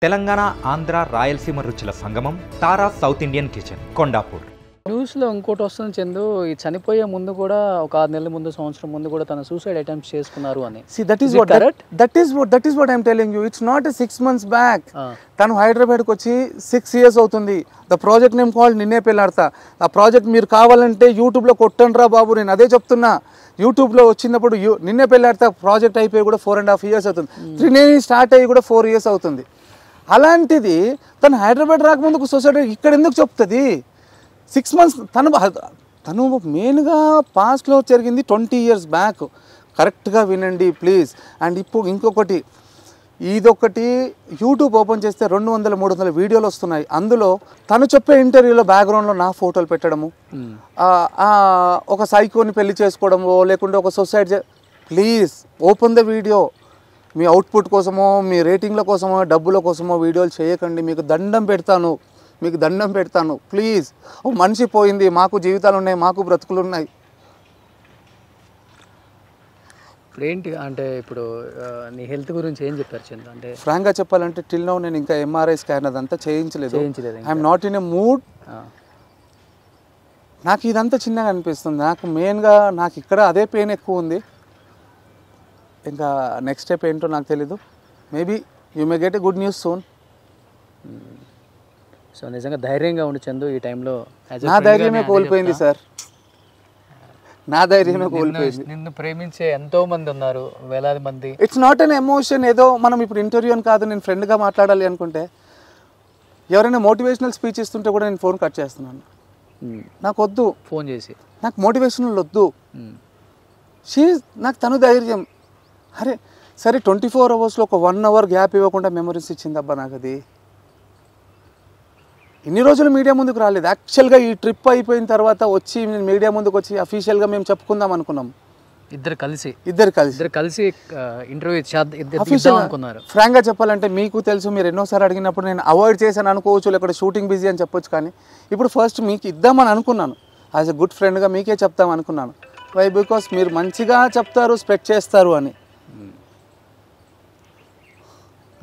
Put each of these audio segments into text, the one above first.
తెలంగాణ, ఆంధ్ర, రాయలసీమ రుచుల సంగమం తారా south Indian kitchen Kondapur. న్యూస్లో ఇంకోటి వస్తుంది చందు, ఈ చనిపోయే ముందు కూడా ఒక 6 నెలల ముందు, సంవత్సరం ముందు కూడా తన సూసైడ్ అటెంప్ట్స్ చేసుకున్నారు అని. See, that is what I'm telling you. It's not a 6 months back. తను హైదరాబాద్కి వచ్చి 6 years అవుతుంది. ద ప్రాజెక్ట్ నేమ్ కాల్డ్ నిన్నే పెళ్ళాడతా. ఆ ప్రాజెక్ట్ మీరు కావాలంటే యూట్యూబ్లో కొట్టండి రా బాబు, నేను అదే చెప్తున్నా. యూట్యూబ్లో వచ్చినప్పుడు నిన్నే పెళ్ళాడతా ప్రాజెక్ట్ అయిపోయి కూడా 4.5 years అవుతుంది. త్రినేని స్టార్ట్ అయ్యి కూడా 4 years అవుతుంది. అలాంటిది తను హైదరాబాద్ రాకముందుకు సొసైటీ ఇక్కడ ఎందుకు చెప్తుంది? 6 months తను మెయిన్గా పాస్ట్లో జరిగింది 20 years బ్యాక్. కరెక్ట్గా వినండి ప్లీజ్. అండ్ ఇప్పుడు ఇంకొకటి, ఇదొకటి యూట్యూబ్ ఓపెన్ చేస్తే 200-300 వీడియోలు వస్తున్నాయి. అందులో తను చెప్పే ఇంటర్వ్యూలో బ్యాక్గ్రౌండ్లో నా ఫోటోలు పెట్టడము, ఒక సైకోని పెళ్లి చేసుకోవడము, లేకుంటే ఒక society. Please open the video. Me output కోసమో, మీ రేటింగ్ల కోసమో, డబ్బుల కోసమో వీడియోలు చేయకండి. మీకు దండం పెడతాను ప్లీజ్. ఓ మనిషి పోయింది, మాకు జీవితాలు ఉన్నాయి, మాకు బ్రతుకులు ఉన్నాయి. ఇప్పుడు ఏంటి అంటే, ఇప్పుడు నీ హెల్త్ గురించి ఏం చెప్పారు చంద్ర? అంటే ఫ్రాంక్గా చెప్పాలంటే టిల్ నౌ నేను ఇంకా ఎంఆర్ఐ స్కాన్ అదంతా చేయించలేదు. I'm not in a mood. నాకు ఇదంతా చిన్నగా అనిపిస్తుంది. నాకు మెయిన్గా నాకు ఇక్కడ అదే పెయిన్ ఎక్కువ ఉంది. ఇంకా నెక్స్ట్ స్టెప్ ఏంటో నాకు తెలీదు. Maybe you may get a good news soon. So నిజంగా ధైర్యంగా ఉండి చందు ఈ టైంలో. నా ధైర్యమే కోల్పోయింది సార్, నా ధైర్యమే కోల్పోయింది. నిన్ను ప్రేమించే ఎంతో మంది ఉన్నారు, వేలాది మంది. It's not an emotion. ఏదో మనం ఇప్పుడు ఇంటర్వ్యూ అని కాదు, నేను ఫ్రెండ్గా మాట్లాడాలి అనుకుంటే ఎవరైనా మోటివేషనల్ స్పీచ్ ఇస్తుంటే కూడా నేను ఫోన్ కట్ చేస్తున్నాను. నాకు వద్దు, ఫోన్ చేసి నాకు మోటివేషనల్ వద్దు. నాకు తను ధైర్యం. అరే సరే 24 hours ఒక 1 hour గ్యాప్ ఇవ్వకుండా మెమరీస్ ఇచ్చిందబ్బా నాకు. అది ఇన్ని రోజులు మీడియా ముందుకు రాలేదు. యాక్చువల్గా ఈ ట్రిప్ అయిపోయిన తర్వాత వచ్చి మీడియా ముందుకు వచ్చి అఫీషియల్గా మేము చెప్పుకుందాం అనుకున్నాం. ఇద్దరు కలిసి ఇంటర్వ్యూ అనుకున్నారు. ఫ్రాంక్గా చెప్పాలంటే మీకు తెలుసు, మీరు ఎన్నోసార్లు అడిగినప్పుడు నేను అవాయిడ్ చేశాను అనుకోవచ్చు, లేకపోతే షూటింగ్ బిజీ అని చెప్పొచ్చు. కానీ ఇప్పుడు ఫస్ట్ మీకు ఇద్దామని అనుకున్నాను. యాజ్ ఎ గుడ్ ఫ్రెండ్గా మీకే చెప్తాం అనుకున్నాను. వై? బికాస్ మీరు మంచిగా చెప్తారు, స్ప్రెడ్ చేస్తారు అని.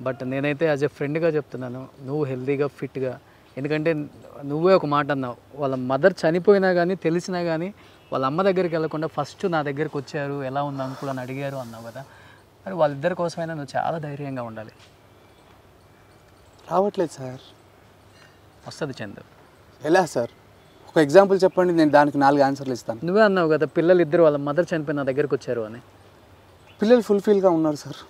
బట్ నేనైతే యాజ్ ఎ ఫ్రెండ్గా చెప్తున్నాను, నువ్వు హెల్తీగా, ఫిట్గా. ఎందుకంటే నువ్వే ఒక మాట అన్నావు, వాళ్ళ మదర్ చనిపోయినా కానీ తెలిసినా కానీ వాళ్ళ అమ్మ దగ్గరికి వెళ్ళకుండా ఫస్ట్ నా దగ్గరికి వచ్చారు, ఎలా ఉంది అంకుల్ అని అడిగారు అన్నావు కదా. మరి వాళ్ళిద్దరి కోసమైనా నువ్వు చాలా ధైర్యంగా ఉండాలి. రావట్లేదు సార్. వస్తుంది చందు. ఎలా సార్? ఒక ఎగ్జాంపుల్ చెప్పండి, నేను దానికి 4 ఆన్సర్లు ఇస్తాను. నువ్వే అన్నావు కదా, పిల్లలు ఇద్దరు వాళ్ళ మదర్ చనిపోయి నా దగ్గరికి వచ్చారు అని. పిల్లలు ఫుల్ఫిల్గా ఉన్నారు సార్.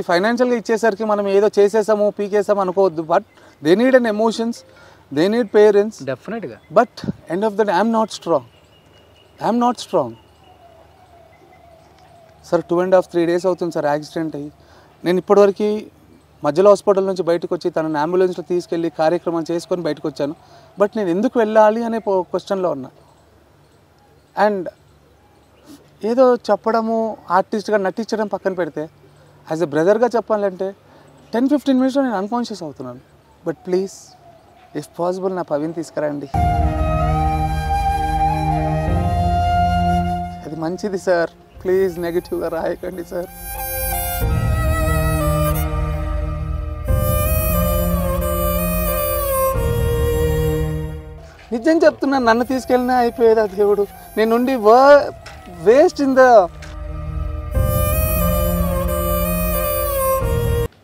ఫైనాన్షియల్గా ఇచ్చేసరికి మనం ఏదో చేసేసాము, పీకేసాము అనుకోవద్దు. But they need and emotions, they need parents డెఫినెట్గా. But end of the day I'm not strong sir. 2.5-3 days అవుతుంది సార్ యాక్సిడెంట్ అయ్యి. నేను ఇప్పటివరకు మధ్యలో హాస్పిటల్ నుంచి బయటకు వచ్చి తనని అంబులెన్స్లో తీసుకెళ్ళి కార్యక్రమం చేసుకొని బయటకు వచ్చాను. బట్ నేను ఎందుకు వెళ్ళాలి అనే క్వశ్చన్లో ఉన్నా. అండ్ ఏదో చెప్పడము, ఆర్టిస్ట్గా నటించడం పక్కన పెడితే, యాజ్ ఎ బ్రదర్గా చెప్పాలంటే 10-15 minutesలో నేను అన్కాన్షియస్ అవుతున్నాను. బట్ ప్లీజ్ ఇఫ్ పాసిబుల్ నా పవిని తీసుకురండి. అది మంచిది సార్. ప్లీజ్ నెగిటివ్గా రాయకండి సార్. నిజం చెప్తున్నాను, నన్ను తీసుకెళ్ళినా అయిపోయేది ఆ దేవుడు. నేను నుండి వేస్ట్ ఇన్ ద.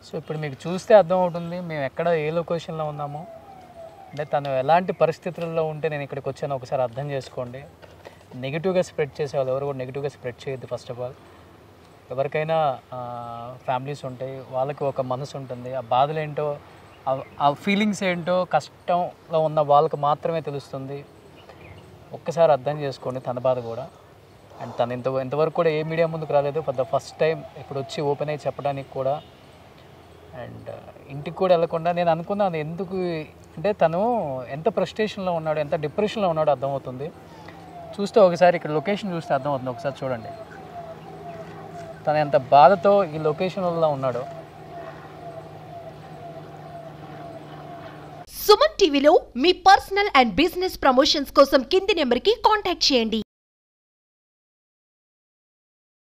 సో ఇప్పుడు మీకు చూస్తే అర్థం అవుతుంది మేము ఎక్కడ ఏ లొకేషన్లో ఉన్నామో. అంటే తను ఎలాంటి పరిస్థితుల్లో ఉంటే నేను ఇక్కడికి వచ్చానో ఒకసారి అర్థం చేసుకోండి. నెగిటివ్గా స్ప్రెడ్ చేసేవాళ్ళు ఎవరు కూడా నెగిటివ్గా స్ప్రెడ్ చేయొద్దు. ఫస్ట్ ఆఫ్ ఆల్ ఎవరికైనా ఫ్యామిలీస్ ఉంటాయి, వాళ్ళకి ఒక మనసు ఉంటుంది. ఆ బాధలు ఏంటో, ఆ ఫీలింగ్స్ ఏంటో కష్టంలో ఉన్న వాళ్ళకి మాత్రమే తెలుస్తుంది. ఒక్కసారి అర్థం చేసుకోండి తన బాధ కూడా. అండ్ తను ఇంతవరకు కూడా ఏ మీడియా ముందుకు రాలేదు. ఫర్ ద ఫస్ట్ టైం ఇప్పుడు వచ్చి ఓపెన్ అయ్యి చెప్పడానికి కూడా. అండ్ ఇంటికి కూడా వెళ్ళకుండా నేను అనుకున్నాను, ఎందుకు అంటే తను ఎంత ఫ్రస్ట్రేషన్లో ఉన్నాడో, ఎంత డిప్రెషన్లో ఉన్నాడో అర్థమవుతుంది. చూస్తే ఒకసారి ఇక్కడ లొకేషన్ చూస్తే అర్థమవుతుంది. ఒకసారి చూడండి తను ఎంత బాధతో ఈ లొకేషన్లో ఉన్నాడో. సుమన్ టీవీలో మీ పర్సనల్ అండ్ బిజినెస్ ప్రమోషన్స్ కోసం కింది నెంబర్కి కాంటాక్ట్ చేయండి.